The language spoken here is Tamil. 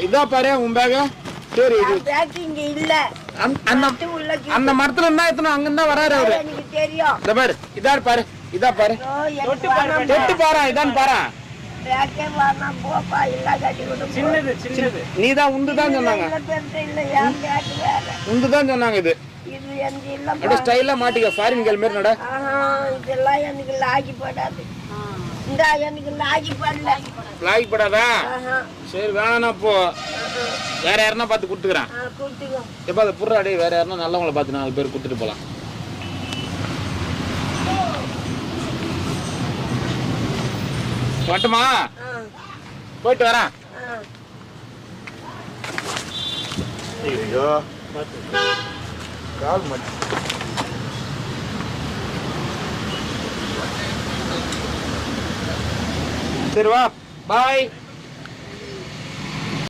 இதா பாரு உன் பேக். சரி இது பேக் இங்க இல்ல. அந்த மரத்துல இருந்தா எத்தனை அங்க இருந்தா வராரு அவரு. எனக்கு தெரியும். இத பாரு இதா பாரு இதா பாரு. தொட்டு பாரு இதான் பாரு. பேக்கே வானா போப்பா இல்ல கட்டி விடு. சின்னது நீதான் உண்டு தான் சொன்னாங்க. இல்ல ஏன் பேக் வேற. உண்டு தான் சொன்னாங்க இது. இது எங்க இல்ல. அட ஸ்டைலா மாட்டிக்க ஃபாரின் கேர்ள் மாதிரி நட. இதெல்லாம் எனக்கு லாகி போடாது. இந்த எனக்கு லாகி போடல. லாகி போடாதா? சரி வேணா போ. வேற யாரனா பார்த்து கொடுத்துக்கிறேன். கொடுத்துக்கோ. எப்ப அதை புடுறா டேய், வேற யாரனா நல்லவங்கள பார்த்து 4 பேர் கொடுத்துட்டு போலாம். வரட்டுமா? போயிட்டு வரேன். ஐயோ கால் மாட்டி. சரி வா பாய்.